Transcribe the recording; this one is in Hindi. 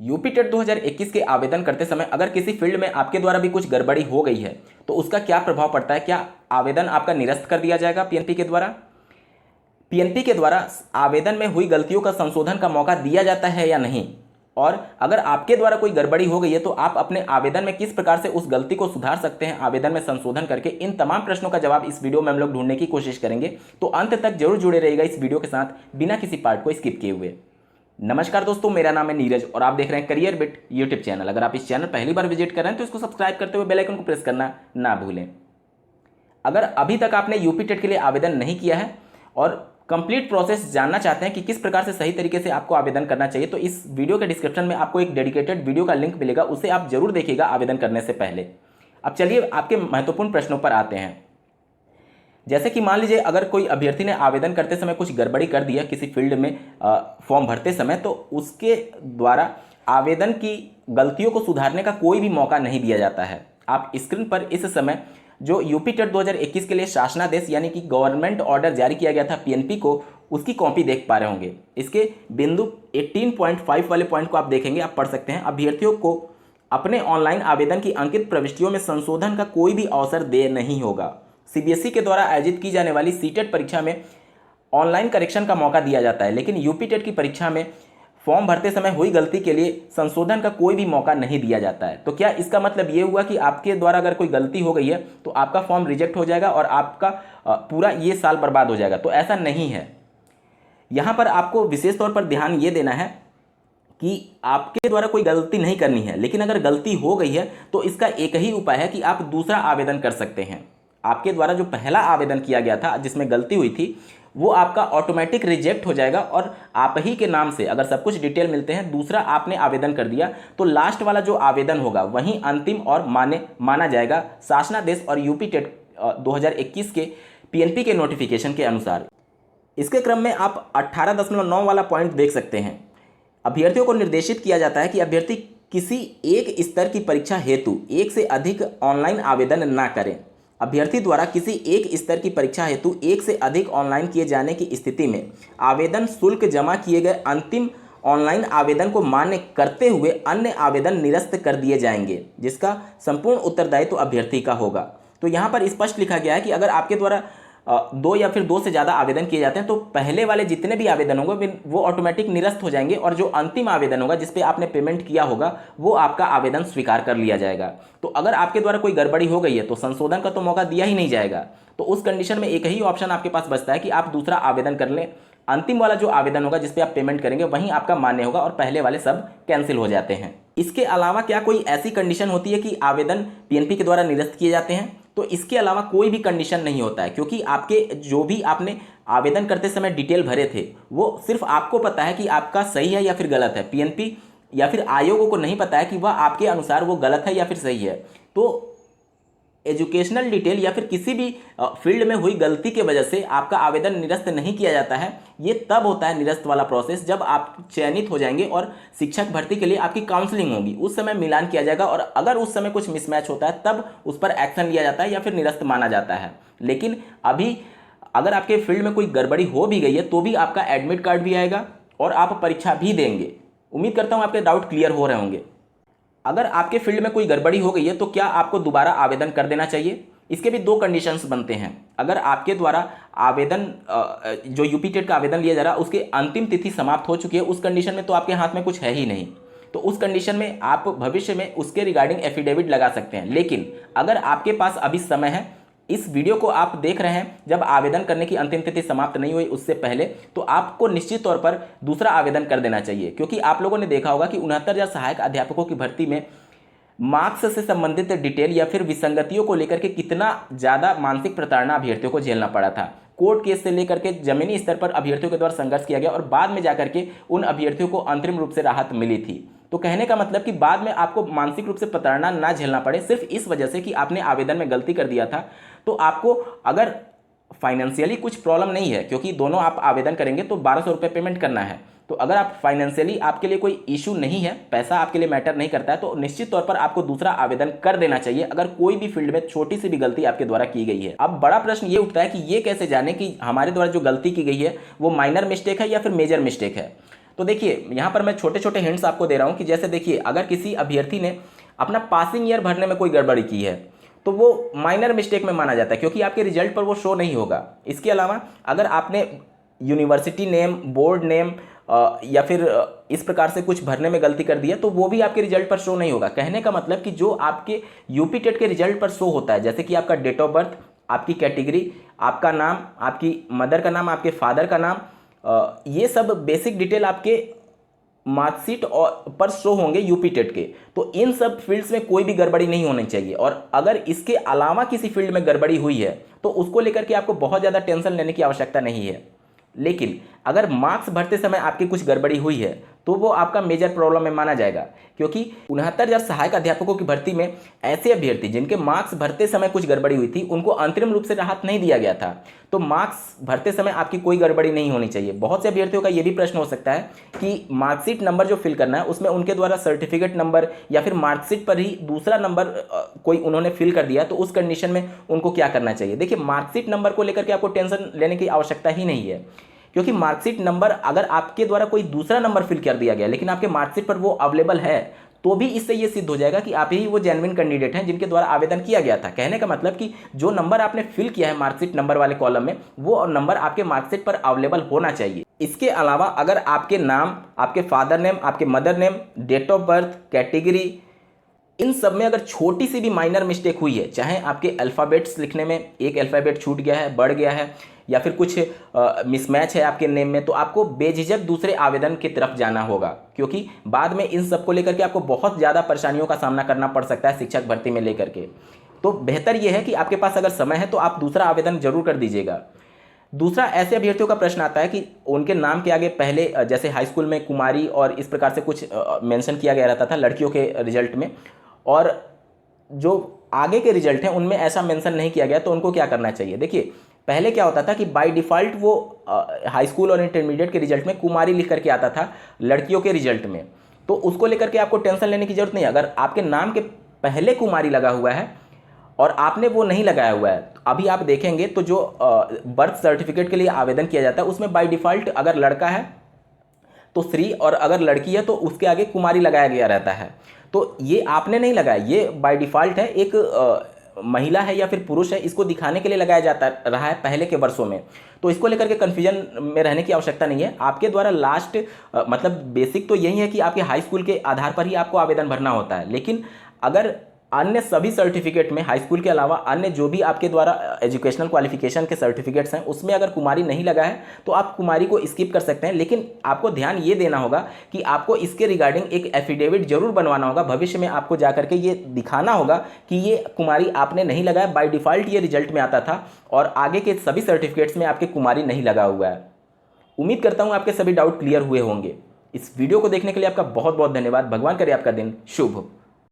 यूपी टेट 2021 के आवेदन करते समय अगर किसी फील्ड में आपके द्वारा भी कुछ गड़बड़ी हो गई है तो उसका क्या प्रभाव पड़ता है। क्या आवेदन आपका निरस्त कर दिया जाएगा पीएनपी के द्वारा? पीएनपी के द्वारा आवेदन में हुई गलतियों का संशोधन का मौका दिया जाता है या नहीं, और अगर आपके द्वारा कोई गड़बड़ी हो गई है तो आप अपने आवेदन में किस प्रकार से उस गलती को सुधार सकते हैं आवेदन में संशोधन करके। इन तमाम प्रश्नों का जवाब इस वीडियो में हम लोग ढूंढने की कोशिश करेंगे, तो अंत तक जरूर जुड़े रहिएगा इस वीडियो के साथ बिना किसी पार्ट को स्किप किए हुए। नमस्कार दोस्तों, मेरा नाम है नीरज और आप देख रहे हैं करियर बिट यूट्यूब चैनल। अगर आप इस चैनल पहली बार विजिट कर रहे हैं तो इसको सब्सक्राइब करते हुए बेल आइकन को प्रेस करना ना भूलें। अगर अभी तक आपने यूपी टेट के लिए आवेदन नहीं किया है और कंप्लीट प्रोसेस जानना चाहते हैं कि किस प्रकार से सही तरीके से आपको आवेदन करना चाहिए, तो इस वीडियो के डिस्क्रिप्शन में आपको एक डेडिकेटेड वीडियो का लिंक मिलेगा, उसे आप जरूर देखिएगा आवेदन करने से पहले। अब चलिए आपके महत्वपूर्ण प्रश्नों पर आते हैं। जैसे कि मान लीजिए अगर कोई अभ्यर्थी ने आवेदन करते समय कुछ गड़बड़ी कर दिया किसी फील्ड में फॉर्म भरते समय, तो उसके द्वारा आवेदन की गलतियों को सुधारने का कोई भी मौका नहीं दिया जाता है। आप स्क्रीन पर इस समय जो यूपी टेट 2021 के लिए शासनादेश यानी कि गवर्नमेंट ऑर्डर जारी किया गया था पीएनपी को, उसकी कॉपी देख पा रहे होंगे। इसके बिंदु 18.5 वाले पॉइंट को आप देखेंगे, आप पढ़ सकते हैं। अभ्यर्थियों को अपने ऑनलाइन आवेदन की अंकित प्रविष्टियों में संशोधन का कोई भी अवसर दे नहीं होगा। सीबीएसई के द्वारा आयोजित की जाने वाली सीटेट परीक्षा में ऑनलाइन करेक्शन का मौका दिया जाता है, लेकिन यूपी टेट की परीक्षा में फॉर्म भरते समय हुई गलती के लिए संशोधन का कोई भी मौका नहीं दिया जाता है। तो क्या इसका मतलब ये हुआ कि आपके द्वारा अगर कोई गलती हो गई है तो आपका फॉर्म रिजेक्ट हो जाएगा और आपका पूरा ये साल बर्बाद हो जाएगा? तो ऐसा नहीं है। यहाँ पर आपको विशेष तौर पर ध्यान ये देना है कि आपके द्वारा कोई गलती नहीं करनी है, लेकिन अगर गलती हो गई है तो इसका एक ही उपाय है कि आप दूसरा आवेदन कर सकते हैं। आपके द्वारा जो पहला आवेदन किया गया था जिसमें गलती हुई थी वो आपका ऑटोमेटिक रिजेक्ट हो जाएगा और आप ही के नाम से अगर सब कुछ डिटेल मिलते हैं, दूसरा आपने आवेदन कर दिया तो लास्ट वाला जो आवेदन होगा वही अंतिम और माना जाएगा शासनादेश और यूपी टेट 2021 के पीएनपी के नोटिफिकेशन के अनुसार। इसके क्रम में आप 18.9 वाला पॉइंट देख सकते हैं। अभ्यर्थियों को निर्देशित किया जाता है कि अभ्यर्थी किसी एक स्तर की परीक्षा हेतु एक से अधिक ऑनलाइन आवेदन ना करें। अभ्यर्थी द्वारा किसी एक स्तर की परीक्षा हेतु एक से अधिक ऑनलाइन किए जाने की स्थिति में आवेदन शुल्क जमा किए गए अंतिम ऑनलाइन आवेदन को मान्य करते हुए अन्य आवेदन निरस्त कर दिए जाएंगे, जिसका संपूर्ण उत्तरदायित्व अभ्यर्थी का होगा। तो यहाँ पर स्पष्ट लिखा गया है कि अगर आपके द्वारा दो या फिर दो से ज़्यादा आवेदन किए जाते हैं तो पहले वाले जितने भी आवेदन होंगे वो ऑटोमेटिक निरस्त हो जाएंगे और जो अंतिम आवेदन होगा जिस पे आपने पेमेंट किया होगा वो आपका आवेदन स्वीकार कर लिया जाएगा। तो अगर आपके द्वारा कोई गड़बड़ी हो गई है तो संशोधन का तो मौका दिया ही नहीं जाएगा। तो उस कंडीशन में एक ही ऑप्शन आपके पास बचता है कि आप दूसरा आवेदन कर लें। अंतिम वाला जो आवेदन होगा जिस पे आप पेमेंट करेंगे वहीं आपका मान्य होगा और पहले वाले सब कैंसिल हो जाते हैं। इसके अलावा क्या कोई ऐसी कंडीशन होती है कि आवेदन पीएनपी के द्वारा निरस्त किए जाते हैं? तो इसके अलावा कोई भी कंडीशन नहीं होता है, क्योंकि आपके जो भी आपने आवेदन करते समय डिटेल भरे थे वो सिर्फ आपको पता है कि आपका सही है या फिर गलत है। पीएनपी या फिर आयोगों को नहीं पता है कि वह आपके अनुसार वो गलत है या फिर सही है। तो एजुकेशनल डिटेल या फिर किसी भी फील्ड में हुई गलती के वजह से आपका आवेदन निरस्त नहीं किया जाता है। ये तब होता है निरस्त वाला प्रोसेस जब आप चयनित हो जाएंगे और शिक्षक भर्ती के लिए आपकी काउंसलिंग होगी, उस समय मिलान किया जाएगा और अगर उस समय कुछ मिसमैच होता है तब उस पर एक्शन लिया जाता है या फिर निरस्त माना जाता है। लेकिन अभी अगर आपके फील्ड में कोई गड़बड़ी हो भी गई है तो भी आपका एडमिट कार्ड भी आएगा और आप परीक्षा भी देंगे। उम्मीद करता हूँ आपके डाउट क्लियर हो रहे होंगे। अगर आपके फील्ड में कोई गड़बड़ी हो गई है तो क्या आपको दोबारा आवेदन कर देना चाहिए? इसके भी दो कंडीशंस बनते हैं। अगर आपके द्वारा आवेदन जो यूपी टेट का आवेदन लिया जा रहा है उसकी अंतिम तिथि समाप्त हो चुकी है, उस कंडीशन में तो आपके हाथ में कुछ है ही नहीं, तो उस कंडीशन में आप भविष्य में उसके रिगार्डिंग एफिडेविट लगा सकते हैं। लेकिन अगर आपके पास अभी समय है, इस वीडियो को आप देख रहे हैं जब आवेदन करने की अंतिम तिथि समाप्त नहीं हुई उससे पहले, तो आपको निश्चित तौर पर दूसरा आवेदन कर देना चाहिए। क्योंकि आप लोगों ने देखा होगा कि 69,000 सहायक अध्यापकों की भर्ती में मार्क्स से संबंधित डिटेल या फिर विसंगतियों को लेकर के कितना ज़्यादा मानसिक प्रताड़ना अभ्यर्थियों को झेलना पड़ा था। कोर्ट केस से लेकर के जमीनी स्तर पर अभ्यर्थियों के द्वारा संघर्ष किया गया और बाद में जाकर के उन अभ्यर्थियों को अंतरिम रूप से राहत मिली थी। तो कहने का मतलब कि बाद में आपको मानसिक रूप से प्रताड़ना ना झेलना पड़े सिर्फ इस वजह से कि आपने आवेदन में गलती कर दिया था। तो आपको अगर फाइनेंशियली कुछ प्रॉब्लम नहीं है, क्योंकि दोनों आप आवेदन करेंगे तो 1200 रुपये पेमेंट करना है, तो अगर आप फाइनेंशियली आपके लिए कोई इशू नहीं है, पैसा आपके लिए मैटर नहीं करता है, तो निश्चित तौर पर आपको दूसरा आवेदन कर देना चाहिए अगर कोई भी फील्ड में छोटी सी भी गलती आपके द्वारा की गई है। अब बड़ा प्रश्न ये उठता है कि ये कैसे जाने कि हमारे द्वारा जो गलती की गई है वो माइनर मिस्टेक है या फिर मेजर मिस्टेक है। तो देखिए यहाँ पर मैं छोटे छोटे हिंट्स आपको दे रहा हूँ कि जैसे देखिए अगर किसी अभ्यर्थी ने अपना पासिंग ईयर भरने में कोई गड़बड़ी की है तो वो माइनर मिस्टेक में माना जाता है, क्योंकि आपके रिजल्ट पर वो शो नहीं होगा। इसके अलावा अगर आपने यूनिवर्सिटी नेम, बोर्ड नेम या फिर इस प्रकार से कुछ भरने में गलती कर दी है तो वो भी आपके रिजल्ट पर शो नहीं होगा। कहने का मतलब कि जो आपके यूपी टेट के रिजल्ट पर शो होता है, जैसे कि आपका डेट ऑफ बर्थ, आपकी कैटेगरी, आपका नाम, आपकी मदर का नाम, आपके फादर का नाम, ये सब बेसिक डिटेल आपके मार्कशीट और पर शो होंगे यूपी टेट के। तो इन सब फील्ड्स में कोई भी गड़बड़ी नहीं होनी चाहिए, और अगर इसके अलावा किसी फील्ड में गड़बड़ी हुई है तो उसको लेकर के आपको बहुत ज़्यादा टेंशन लेने की आवश्यकता नहीं है। लेकिन अगर मार्क्स भरते समय आपकी कुछ गड़बड़ी हुई है तो वो आपका मेजर प्रॉब्लम में माना जाएगा, क्योंकि 69,000 सहायक अध्यापकों की भर्ती में ऐसे अभ्यर्थी जिनके मार्क्स भरते समय कुछ गड़बड़ी हुई थी उनको अंतरिम रूप से राहत नहीं दिया गया था। तो मार्क्स भरते समय आपकी कोई गड़बड़ी नहीं होनी चाहिए। बहुत से अभ्यर्थियों का ये भी प्रश्न हो सकता है कि मार्कशीट नंबर जो फिल करना है उसमें उनके द्वारा सर्टिफिकेट नंबर या फिर मार्कशीट पर ही दूसरा नंबर कोई उन्होंने फिल कर दिया, तो उस कंडीशन में उनको क्या करना चाहिए। देखिए मार्कशीट नंबर को लेकर के आपको टेंशन लेने की आवश्यकता ही नहीं है, क्योंकि मार्कशीट नंबर अगर आपके द्वारा कोई दूसरा नंबर फिल कर दिया गया लेकिन आपके मार्कशीट पर वो अवेलेबल है तो भी इससे ये सिद्ध हो जाएगा कि आप ही वो जेन्युइन कैंडिडेट हैं जिनके द्वारा आवेदन किया गया था। कहने का मतलब कि जो नंबर आपने फिल किया है मार्कशीट नंबर वाले कॉलम में वो नंबर आपके मार्कशीट पर अवेलेबल होना चाहिए। इसके अलावा अगर आपके नाम, आपके फादर नेम, आपके mother name, date of birth, category, इन सब में अगर छोटी सी भी माइनर मिस्टेक हुई है, चाहे आपके अल्फ़ाबेट्स लिखने में एक अल्फ़ाबेट छूट गया है, बढ़ गया है, या फिर कुछ मिसमैच है आपके नेम में, तो आपको बेझिझक दूसरे आवेदन की तरफ जाना होगा, क्योंकि बाद में इन सब को लेकर के आपको बहुत ज़्यादा परेशानियों का सामना करना पड़ सकता है शिक्षक भर्ती में लेकर के। तो बेहतर यह है कि आपके पास अगर समय है तो आप दूसरा आवेदन जरूर कर दीजिएगा। दूसरा, ऐसे अभ्यर्थियों का प्रश्न आता है कि उनके नाम के आगे पहले जैसे हाई स्कूल में कुमारी और इस प्रकार से कुछ मेंशन किया गया रहता था लड़कियों के रिजल्ट में, और जो आगे के रिजल्ट हैं उनमें ऐसा मेंशन नहीं किया गया, तो उनको क्या करना चाहिए। देखिए पहले क्या होता था कि बाय डिफ़ॉल्ट वो हाई स्कूल और इंटरमीडिएट के रिजल्ट में कुमारी लिख करके आता था लड़कियों के रिजल्ट में, तो उसको लेकर के आपको टेंशन लेने की जरूरत नहीं। अगर आपके नाम के पहले कुमारी लगा हुआ है और आपने वो नहीं लगाया हुआ है, अभी आप देखेंगे तो जो बर्थ सर्टिफिकेट के लिए आवेदन किया जाता है उसमें बाय डिफ़ॉल्ट अगर लड़का है तो श्री, और अगर लड़की है तो उसके आगे कुमारी लगाया गया रहता है। तो ये आपने नहीं लगाया, ये बाय डिफ़ॉल्ट है, एक महिला है या फिर पुरुष है इसको दिखाने के लिए लगाया जाता रहा है पहले के वर्षों में। तो इसको लेकर के कन्फ्यूजन में रहने की आवश्यकता नहीं है। आपके द्वारा लास्ट मतलब बेसिक तो यही है कि आपके हाई स्कूल के आधार पर ही आपको आवेदन भरना होता है, लेकिन अगर अन्य सभी सर्टिफिकेट में हाई स्कूल के अलावा अन्य जो भी आपके द्वारा एजुकेशनल क्वालिफिकेशन के सर्टिफिकेट्स हैं उसमें अगर कुमारी नहीं लगा है तो आप कुमारी को स्किप कर सकते हैं। लेकिन आपको ध्यान ये देना होगा कि आपको इसके रिगार्डिंग एक एफिडेविट जरूर बनवाना होगा। भविष्य में आपको जाकर के ये दिखाना होगा कि ये कुमारी आपने नहीं लगाया, बाय डिफ़ॉल्ट ये रिजल्ट में आता था और आगे के सभी सर्टिफिकेट्स में आपके कुमारी नहीं लगा हुआ है। उम्मीद करता हूँ आपके सभी डाउट क्लियर हुए होंगे। इस वीडियो को देखने के लिए आपका बहुत बहुत धन्यवाद। भगवान करे आपका दिन शुभ हो।